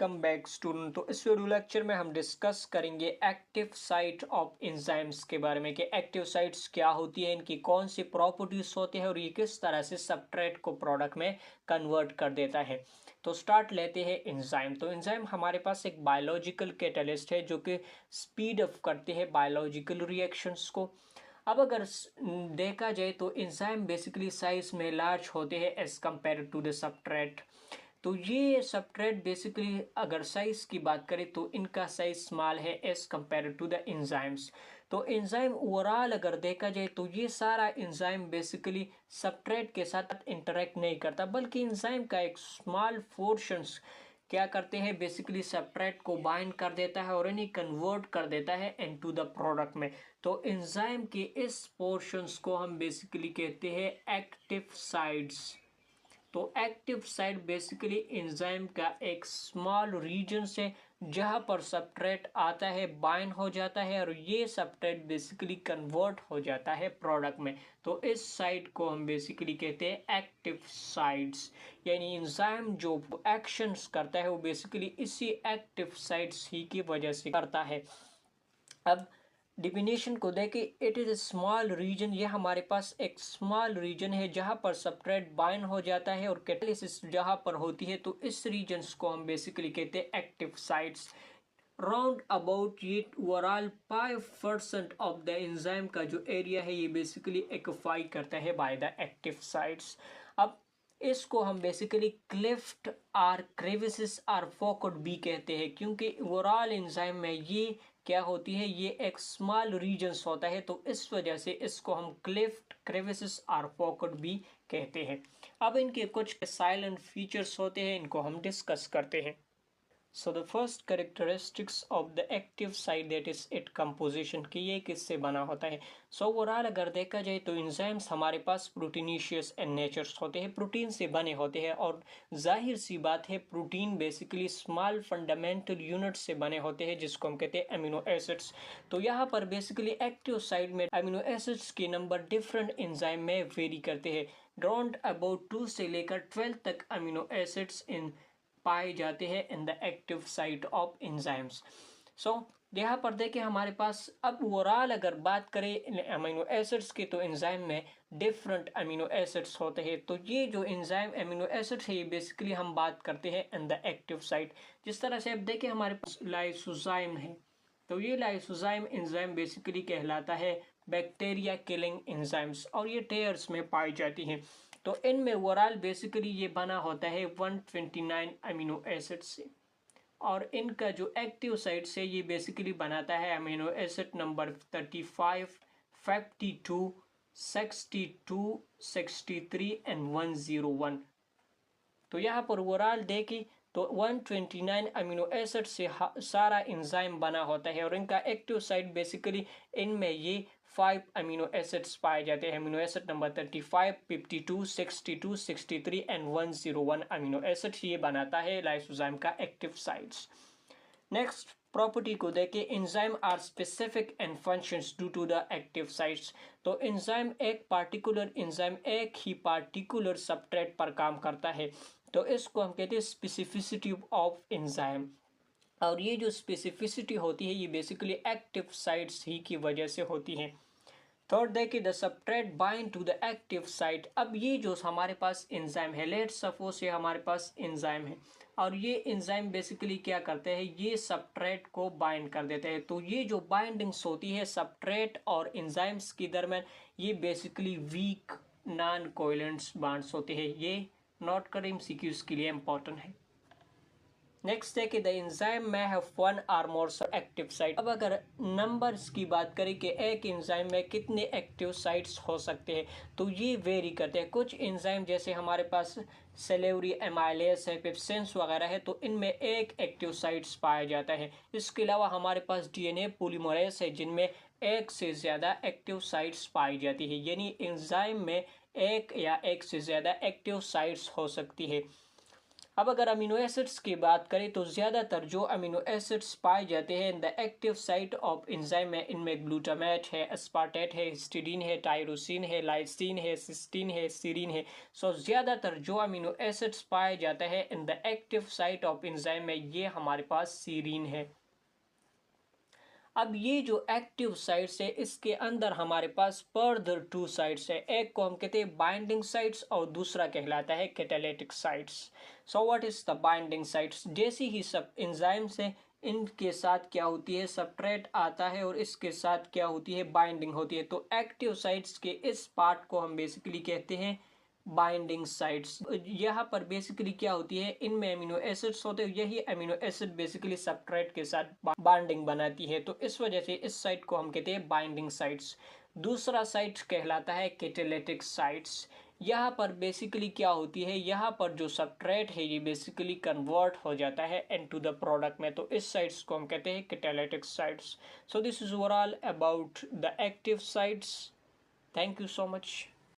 Welcome back student. तो इस video lecture में हम डिस्कस करेंगे एक्टिव साइट ऑफ एंजाइम्स के बारे में कि एक्टिव साइट्स क्या होती है, इनकी कौन सी प्रॉपर्टीज होती है और ये किस तरह से सबस्ट्रेट को प्रोडक्ट में कन्वर्ट कर देता है। तो स्टार्ट लेते हैं एंजाइम। तो एंजाइम हमारे पास एक बायोलॉजिकल कैटलिस्ट है जो कि स्पीड अप करते हैं बायोलॉजिकल रिएक्शंस को। अब अगर देखा जाए तो एंजाइम बेसिकली साइज में लार्ज होते हैं as compare to the substrate. तो ये सबस्ट्रेट बेसिकली अगर साइज की बात करें तो इनका साइज स्मॉल है as compare to the enzymes. तो एंजाइम ओवरऑल अगर देखा जाए तो ये सारा एंजाइम बेसिकली सबस्ट्रेट के साथ इंटरेक्ट नहीं करता, बल्कि एंजाइम का एक स्मॉल पोर्शंस क्या करते हैं बेसिकली सबस्ट्रेट को बाइंड कर देता है और इन्हें कन्वर्ट कर देता है इनटू द प्रोडक्ट में। तो एंजाइम के इस पोर्शंस को हम बेसिकली कहते हैं एक्टिव साइट्स। तो एक्टिव साइट बेसिकली एंजाइम का एक स्मॉल रीजन से जहां पर सबस्ट्रेट आता है, बाइंड हो जाता है और ये सबस्ट्रेट बेसिकली कन्वर्ट हो जाता है प्रोडक्ट में। तो इस साइट को हम बेसिकली कहते हैं एक्टिव साइट्स। यानी एंजाइम जो एक्शंस करता है वो बेसिकली इसी एक्टिव साइट्स ही की वजह से करता है। अब डिफिनेशन को देखें, it is a small region. ये हमारे पास एक स्मॉल रीजन है जहाँ पर सबस्ट्रेट बाइंड हो जाता है और कैटालिसिस जहाँ पर होती है, तो इस रीजन्स को हम बेसिकली कहते हैं एक्टिव साइट्स। राउंड अबाउट ये ओवरऑल 5% ऑफ द एंजाइम का जो एरिया है ये बेसिकली एक्यूपाई करता है बाय द एक्टिव साइट्स। अब इसको हम बेसिकली क्लिफ्ट और क्रेविसेस और फोकट भी कहते हैं, क्योंकि ओवरऑल एंजाइम में ये क्या होती है, ये एक स्मॉल रीजन्स होता है, तो इस वजह से इसको हम क्लिफ्ट क्रेविसेस और फोकट भी कहते हैं। अब इनके कुछ साइलेंट फीचर्स होते हैं, इनको हम डिस्कस करते हैं। So the first characteristics of the active site that is it composition, कि ये किससे बना होता है। सो ओवरऑल अगर देखा जाए तो एंजाइम्स हमारे पास प्रोटीनिशियस एंड नेचर्स होते हैं, प्रोटीन से बने होते हैं और जाहिर सी बात है protein basically small fundamental unit से बने होते हैं जिसको हम कहते हैं अमीनो एसिड्स। तो यहाँ पर बेसिकली एक्टिव साइट में अमीनो एसिड्स के नंबर डिफरेंट एंजाइम में वेरी करते हैं। राउंड अबाउट 2 से लेकर 12 तक अमीनो एसिड्स इन पाए जाते हैं in the active site of enzymes. So यहाँ पर देखिए हमारे पास अब ओवरऑल अगर बात करें अमीनो एसिड्स की, तो एंजाइम में डिफरेंट अमीनो एसिड्स होते हैं। तो ये जो एंजाइम अमीनो एसिड्स है ये बेसिकली हम बात करते हैं इन द एक्टिव साइट। जिस तरह से अब देखिए हमारे पास लाइसोजाइम है, तो ये लाइसोजाइम एंजाइम बेसिकली कहलाता है बैक्टीरिया किलिंग एंजाइम्स और ये टेयर्स में पाई जाती हैं। तो इनमें ओवरऑल बेसिकली ये बना होता है 129 अमीनो एसिड से और इनका जो एक्टिव साइट से ये बेसिकली बनाता है अमीनो एसिड नंबर 35, 52, 62, 63 एंड 101। तो यहाँ पर ओवरऑल देखिए तो 129 अमीनो एसिड से सारा एंजाइम बना होता है और इनका एक्टिव साइट बेसिकली इनमें ये 5 अमीनो एसिड्स पाए जाते हैं। Amino acid number 35, 52, 62, 63 and 101 amino acid ये बनाता है लाइसोजाइम का एक्टिव साइट्स। नेक्स्ट प्रॉपर्टी को देखें, enzyme are specific and functions due to the active sites. तो एंजाइम एक ही पार्टिकुलर सबस्ट्रेट पर काम करता है, तो इसको हम कहते हैं स्पेसिफिसिटी ऑफ एंजाइम। और ये जो स्पेसिफिसिटी होती है ये बेसिकली एक्टिव साइट्स ही की वजह से होती है। थर्ड देखिए the substrate bind to the active site. अब ये जो हमारे पास एंजाइम है, लेट्स सपोज ये हमारे पास एंजाइम है और ये एंजाइम बेसिकली क्या करते हैं, ये सबस्ट्रेट को बाइंड कर देते हैं। तो ये जो बाइंडिंग्स होती है सबस्ट्रेट और एंजाइम्स के दरमियान ये basically weak non covalent bonds होते हैं। ये नोट करें, एमसीक्यूज के लिए इंपॉर्टेंट है। नेक्स्ट है कि द एंजाइम में हैव 1 और मोर एक्टिव साइट। अब अगर नंबर्स की बात करें कि एक एंजाइम में कितने एक्टिव साइट्स हो सकते हैं, तो ये वेरी करते हैं। कुछ एंजाइम जैसे हमारे पास सेलेवरी एमाइलेस है, पेप्सिन्स वगैरह है, तो इनमें एक एक्टिव साइट्स पाया जाता है। इसके अलावा हमारे पास डीएनए पॉलीमरेज है जिनमें एक से ज़्यादा एक्टिव साइट्स पाई जाती है। यानी एंजाइम में एक या एक से ज़्यादा एक्टिव साइट्स हो सकती है। अब अगर अमीनो एसिड्स की बात करें तो ज़्यादातर जो अमीनो एसिड्स पाए जाते हैं in the active site of enzyme है, इनमें ग्लूटामेट है, एस्पार्टेट है, हिस्टिडीन है, टायरोसिन है, लाइसिन है, सिस्टीन है, सीरीन है। सो ज़्यादातर जो अमीनो एसिड्स पाए जाते हैं in the active site of enzyme में ये हमारे पास सीरीन है। अब ये जो एक्टिव साइट्स है इसके अंदर हमारे पास फर्दर टू साइट्स है, एक को हम कहते हैं बाइंडिंग साइट्स और दूसरा कहलाता है catalytic sites. So what is the binding sites? जैसे ही सब एंजाइम्स है इनके साथ क्या होती है, सबट्रेट आता है और इसके साथ क्या होती है, बाइंडिंग होती है। तो एक्टिव साइट्स के इस पार्ट को हम बेसिकली कहते हैं बाइंडिंग साइट्स। यहाँ पर बेसिकली क्या होती है, इनमें अमीनो एसिड्स होते हैं, यही अमीनो एसिड बेसिकली सबट्रेट के साथ बाइंडिंग बनाती है, तो इस वजह से इस साइट को हम कहते हैं बाइंडिंग साइट्स। दूसरा साइट कहलाता है कैटालिटिक साइट्स। यहाँ पर बेसिकली क्या होती है, यहाँ पर जो सबट्रेट है ये बेसिकली कन्वर्ट हो जाता है इनटू द प्रोडक्ट में, तो इस साइट्स को हम कहते हैं catalytic sites. So this is overall about the active sites. Thank you so much.